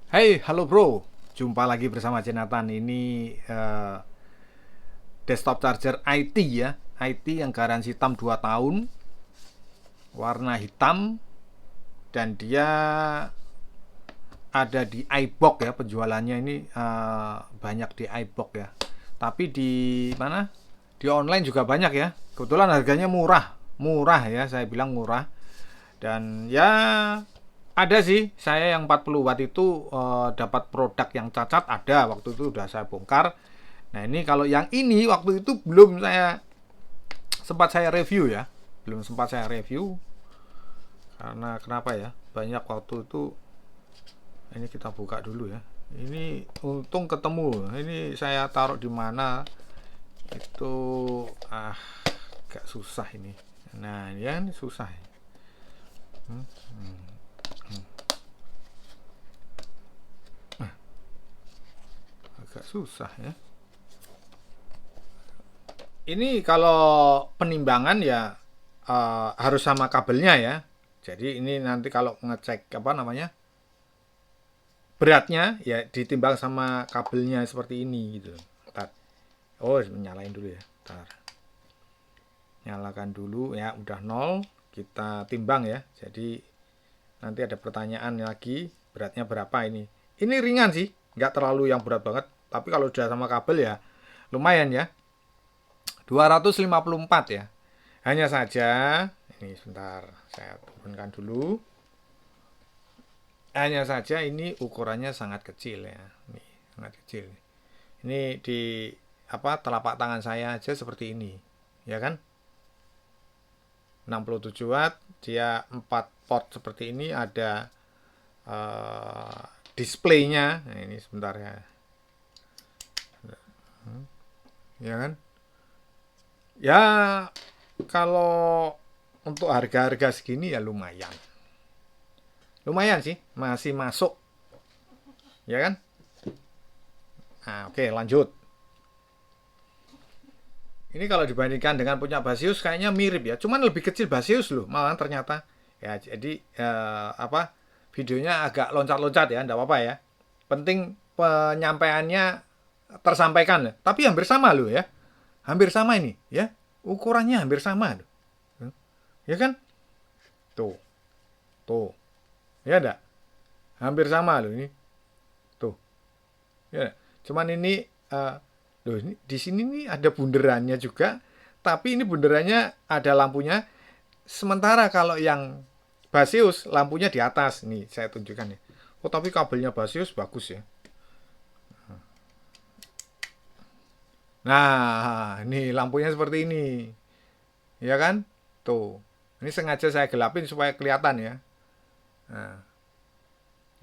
Hey, halo bro. Jumpa lagi bersama Jonathan. Ini desktop charger IT ya. IT yang garansi hitam 2 tahun, warna hitam, dan dia ada di iBox ya, penjualannya ini banyak di iBox ya. Tapi di mana? Di online juga banyak ya. Kebetulan harganya murah. Murah ya, saya bilang murah. Dan ya ada sih, saya yang 40 watt itu dapat produk yang cacat ada, waktu itu udah saya bongkar. Nah ini kalau yang ini waktu itu belum saya review ya, belum sempat saya review karena kenapa ya? Banyak waktu itu. Ini kita buka dulu ya. Ini untung ketemu. Ini saya taruh di mana itu agak susah ini. Nah ini kan susah. Hmm, agak susah ya. Ini kalau penimbangan ya harus sama kabelnya ya. Jadi ini nanti kalau ngecek apa namanya beratnya ya ditimbang sama kabelnya seperti ini gitu. Ntar. Oh, nyalain dulu ya. Ntar. Nyalakan dulu ya, udah nol. Kita timbang ya. Jadi nanti ada pertanyaan lagi, beratnya berapa ini. Ini ringan sih, nggak terlalu yang berat banget. Tapi kalau udah sama kabel ya lumayan ya. 254 ya. Hanya saja, ini sebentar saya turunkan dulu. Hanya saja ini ukurannya sangat kecil ya. Ini sangat kecil. Ini di apa telapak tangan saya aja seperti ini. Ya kan? 67 watt, dia 4 port seperti ini, ada displaynya. Nah, ini sebentar ya. Ya kan? Ya kalau untuk harga-harga segini ya lumayan. Lumayan sih, masih masuk. Ya kan? Nah, oke, lanjut. Ini kalau dibandingkan dengan punya Basius kayaknya mirip ya. Cuman lebih kecil Basius loh, malah ternyata. Ya, jadi apa? Videonya agak loncat-loncat ya, enggak apa-apa ya. Penting penyampaiannya tersampaikan. Tapi hampir sama loh ya. Hampir sama ini ya. Ukurannya hampir sama loh. Ya kan? Tuh. Tuh. Ya enggak? Hampir sama loh ini. Tuh. Ya. Cuman ini loh, ini di sini nih ada bunderannya juga, tapi ini bunderannya ada lampunya. Sementara kalau yang Basius lampunya di atas. Nih, saya tunjukkan ya. Oh, tapi kabelnya Basius bagus ya. Nah, ini lampunya seperti ini. Ya kan? Tuh. Ini sengaja saya gelapin supaya kelihatan ya. Nah,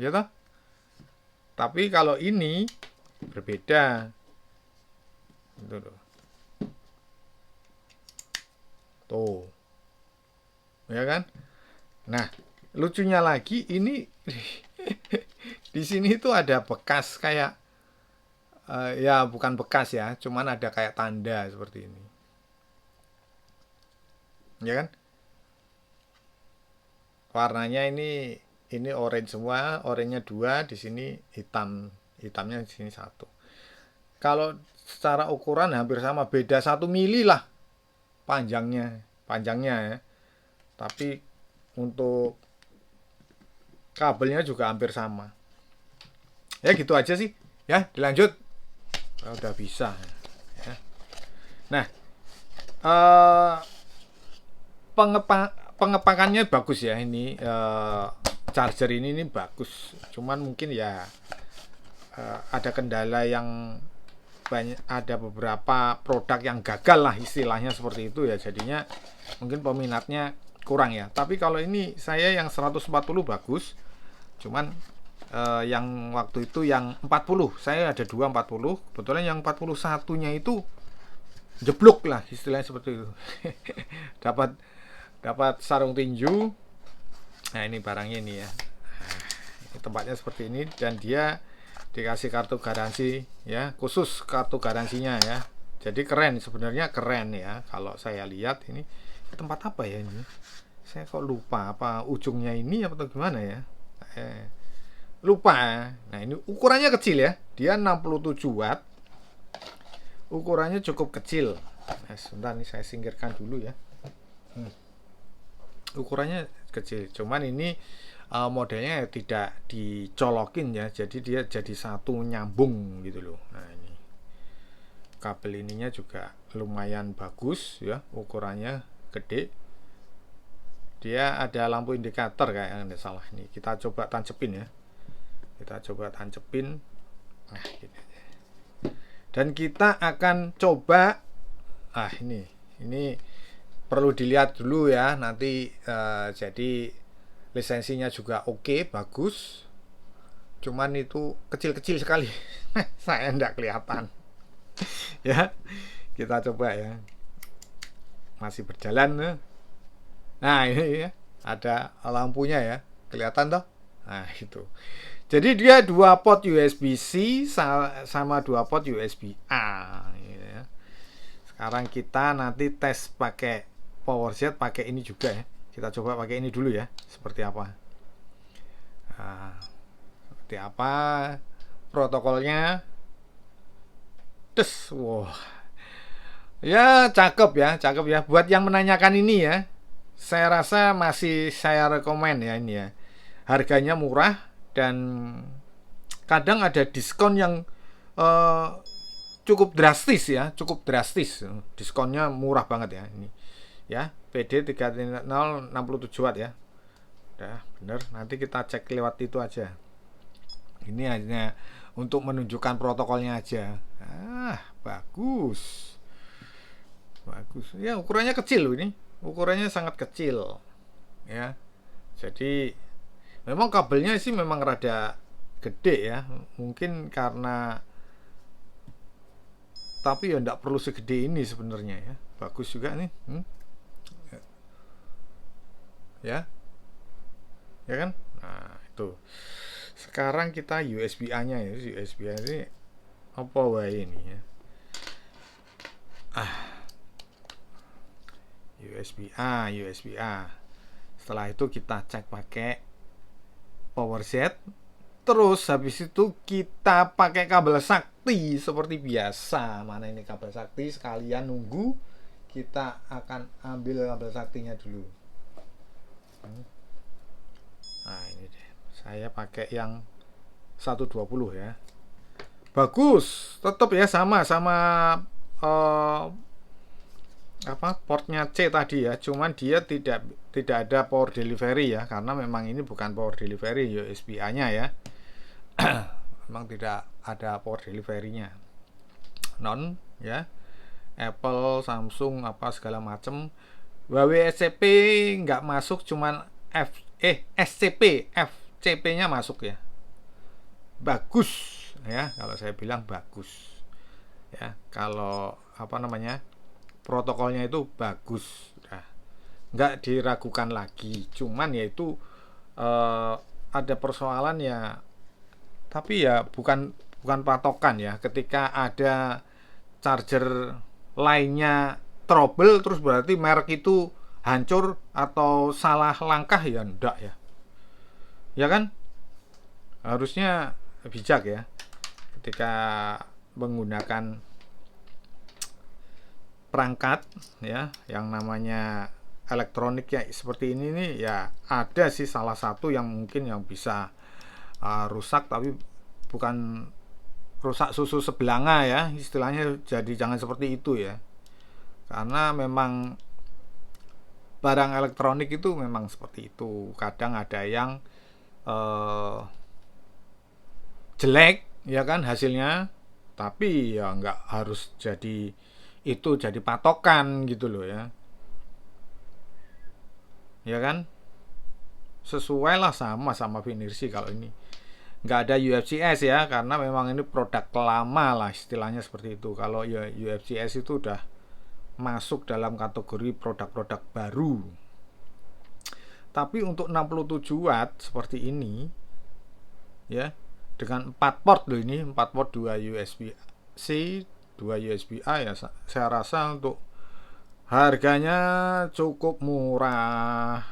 ya toh? Tapi kalau ini berbeda. Tuh, tuh. Tuh. Ya kan? Nah, lucunya lagi ini di sini tuh ada bekas kayak ya bukan bekas ya, cuman ada kayak tanda seperti ini. Ya kan? Warnanya ini orange semua, oranye dua, di sini hitam. Hitamnya di sini satu. Kalau secara ukuran hampir sama, beda 1 mili lah panjangnya, panjangnya ya. Tapi untuk kabelnya juga hampir sama. Ya gitu aja sih. Ya, dilanjut. Udah bisa. Ya. Nah, eh pengepakannya bagus ya ini charger ini bagus. Cuman mungkin ya ada kendala yang banyak, ada beberapa produk yang gagal lah istilahnya seperti itu ya, jadinya mungkin peminatnya kurang ya. Tapi kalau ini saya yang 140 bagus, cuman yang waktu itu yang 40, saya ada dua 40, kebetulan yang 41 nya itu jeblok lah istilahnya seperti itu. dapat dapat sarung tinju. Nah ini barangnya ini ya. Ini tempatnya seperti ini, dan dia dikasih kartu garansi ya, khusus kartu garansinya ya. Jadi keren, sebenarnya keren ya. Kalau saya lihat ini tempat apa ya ini? Saya kok lupa apa ujungnya ini atau gimana ya. lupa. Nah, ini ukurannya kecil ya, dia 67 watt, ukurannya cukup kecil. Nah, sebentar nih saya singkirkan dulu ya. Ukurannya kecil, cuman ini modelnya tidak dicolokin ya, jadi dia jadi satu nyambung gitu loh. Nah, ini kabel ininya juga lumayan bagus ya, ukurannya gede. Dia ada lampu indikator kayak nggak salah. Nih kita coba tancepin ya, kita coba tancepin. Nah gitu. Dan kita akan coba, ini perlu dilihat dulu ya nanti. Jadi lisensinya juga oke, bagus, cuman itu kecil-kecil sekali. Saya enggak kelihatan. Ya, kita coba ya, masih berjalan. Nah ini ya, ada lampunya ya, kelihatan toh. Nah itu, jadi dia 2 port USB-C sama 2 port USB-A gitu ya. Sekarang kita nanti tes pakai PowerZ, pakai ini juga ya. Kita coba pakai ini dulu ya, seperti apa. Nah, seperti apa protokolnya. Wow. Ya, cakep ya. Buat yang menanyakan ini ya, saya rasa masih saya rekomen ya ini ya. Harganya murah dan kadang ada diskon yang cukup drastis ya, Diskonnya murah banget ya ini. Ya, PD 3.0 67 watt ya. Udah bener, nanti kita cek lewat itu aja. Ini hanya untuk menunjukkan protokolnya aja. Bagus. Ya, ukurannya kecil loh ini. Ukurannya sangat kecil. Ya. Jadi memang kabelnya sih memang rada gede ya. Mungkin karena, tapi ya enggak perlu segede ini sebenarnya ya. Bagus juga nih. Ya. Ya kan? Nah, itu. Sekarang kita USB-A-nya ya. USB-A ini apa wae ini ya. USB-A. Setelah itu kita cek pakai PowerZ. Terus habis itu kita pakai kabel sakti seperti biasa. Mana ini kabel sakti, sekalian nunggu. Kita akan ambil kabel saktinya dulu. Nah ini deh, saya pakai yang 120 ya. Bagus, tetap ya sama portnya C tadi ya, cuman dia tidak ada power delivery ya, karena memang ini bukan power delivery USB-A nya ya. Memang tidak ada power delivery-nya, non ya. Apple, Samsung apa segala macem. Huawei SCP nggak masuk, cuman SCP FCP-nya masuk ya. Bagus ya, kalau saya bilang bagus ya. Kalau protokolnya itu bagus, nggak diragukan lagi. Cuman yaitu ada persoalan ya, tapi ya bukan patokan ya. Ketika ada charger lainnya trouble, terus berarti merek itu hancur atau salah langkah ya, enggak ya. Ya kan? Harusnya bijak ya ketika menggunakan perangkat ya yang namanya elektronik ya seperti ini nih ya. Ada sih salah satu yang mungkin yang bisa rusak, tapi bukan rusak susu sebelanga ya istilahnya. Jadi jangan seperti itu ya, karena memang barang elektronik itu memang seperti itu. Kadang ada yang jelek ya kan hasilnya, tapi ya nggak harus jadi itu jadi patokan gitu loh ya. Ya kan, sesuai lah sama Finersi. Kalau ini nggak ada UFCS ya, karena memang ini produk lama lah istilahnya seperti itu. Kalau ya UFCS itu udah masuk dalam kategori produk-produk baru. Tapi untuk 67 watt seperti ini ya, dengan 4 port loh ini, 4 port, 2 USB-C, 2 USB-A ya, saya rasa untuk harganya cukup murah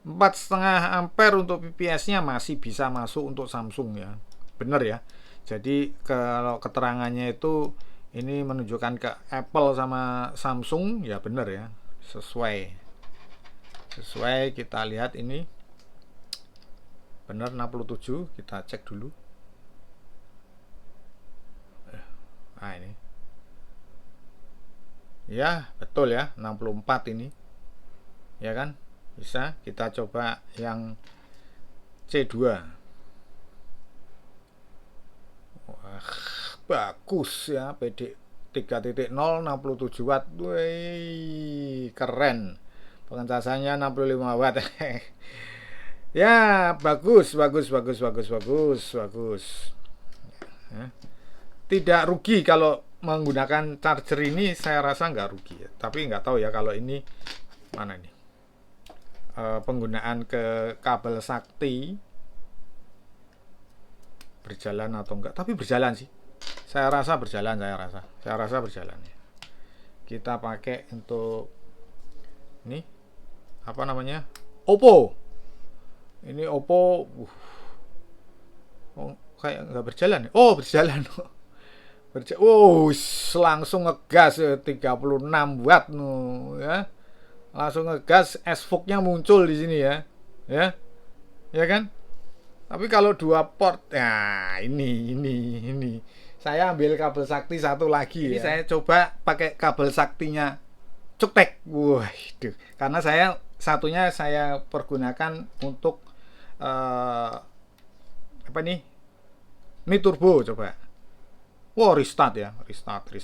4,5 ampere untuk PPS-nya masih bisa masuk untuk Samsung ya. Bener ya. Jadi kalau keterangannya itu ini menunjukkan ke Apple sama Samsung ya bener ya. Sesuai kita lihat ini bener 67, kita cek dulu. Nah ini ya betul ya 64 ini ya kan. Bisa kita coba yang C2. Wah, bagus ya, PD 3.0 67 watt. Wih, keren. Pengecasannya 65 watt. Ya, bagus. Ya. Tidak rugi kalau menggunakan charger ini, saya rasa nggak rugi ya. Tapi nggak tahu ya kalau ini mana nih. Penggunaan ke kabel sakti berjalan atau enggak, tapi berjalan sih, saya rasa berjalan ya. Kita pakai untuk ini apa namanya, Oppo ini Oppo. Kayak nggak berjalan. Oh berjalan. Langsung ngegas 36 watt ya. Langsung ngegas, S-Vogue-nya muncul di sini ya. Ya kan? Tapi kalau 2 port, ya ini. Saya ambil kabel sakti satu lagi. Ini ya. Saya coba pakai kabel saktinya Cuktek. Waduh. Karena satunya saya pergunakan untuk apa nih? Mi turbo coba. Restart ya. Restart.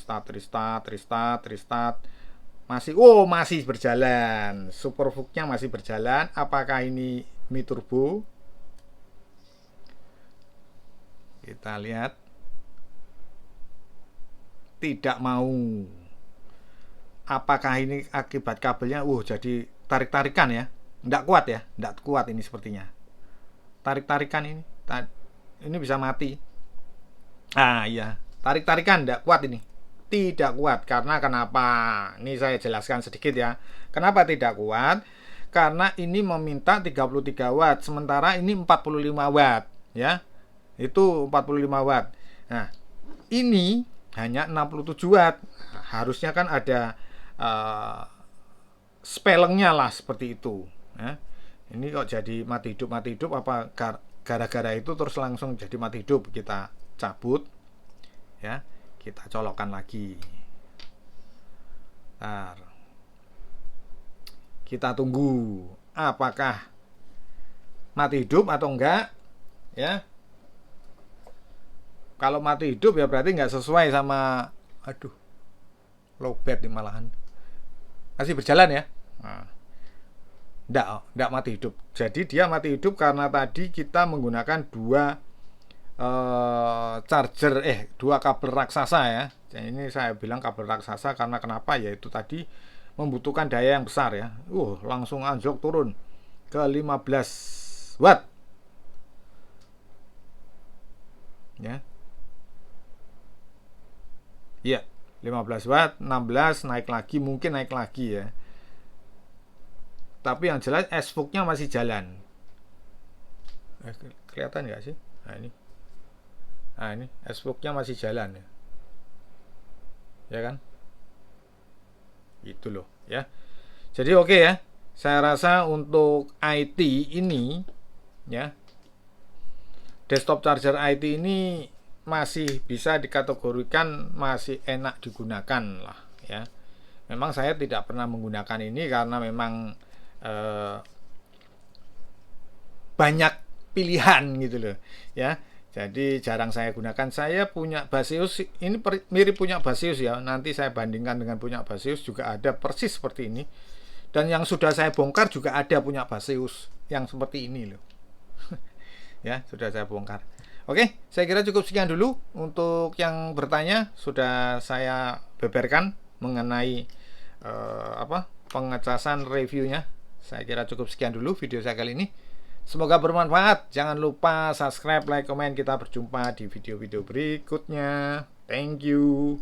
Masih berjalan. Supervogue-nya masih berjalan. Apakah ini Mi turbo? Kita lihat. Tidak mau. Apakah ini akibat kabelnya? Jadi tarik-tarikan ya. Tidak kuat ini sepertinya. Tarik-tarikan ini. Ini bisa mati. Iya. Tarik-tarikan tidak kuat ini. Tidak kuat. Karena kenapa? Ini saya jelaskan sedikit ya. Kenapa tidak kuat? Karena ini meminta 33 watt. Sementara ini 45 watt. Ya. Itu 45 watt. Nah, ini hanya 67 watt. Harusnya kan ada spellingnya lah seperti itu. Ya. Ini kok jadi mati hidup apa gara-gara itu terus langsung jadi mati hidup. Kita cabut. Ya. Kita colokkan lagi. Kita tunggu apakah mati hidup atau enggak ya. Kalau mati hidup ya berarti enggak sesuai sama lowbat nih malahan. Masih berjalan ya. Enggak mati hidup. Jadi dia mati hidup karena tadi kita menggunakan dua kabel raksasa ya. Dan ini saya bilang kabel raksasa karena kenapa? Yaitu tadi membutuhkan daya yang besar ya. Langsung anjlok turun ke 15 watt. Ya. Iya, 15 watt, 16 mungkin naik lagi ya. Tapi yang jelas S-Vogue-nya masih jalan. Kelihatan nggak sih? Ini S-Vogue-nya masih jalan ya. Ya kan? Itu loh ya. Jadi oke ya. Saya rasa untuk IT ini ya, desktop charger IT ini masih bisa dikategorikan masih enak digunakan lah ya. Memang saya tidak pernah menggunakan ini karena memang banyak pilihan gitu loh ya. Jadi jarang saya gunakan. Saya punya Baseus, ini mirip punya Baseus ya. Nanti saya bandingkan dengan punya Baseus, juga ada persis seperti ini. Dan yang sudah saya bongkar juga ada punya Baseus yang seperti ini loh. Ya, sudah saya bongkar. Oke, saya kira cukup sekian dulu. Untuk yang bertanya sudah saya beberkan mengenai pengecasan reviewnya. Saya kira cukup sekian dulu video saya kali ini. Semoga bermanfaat. Jangan lupa subscribe, like, komen. Kita berjumpa di video-video berikutnya. Thank you.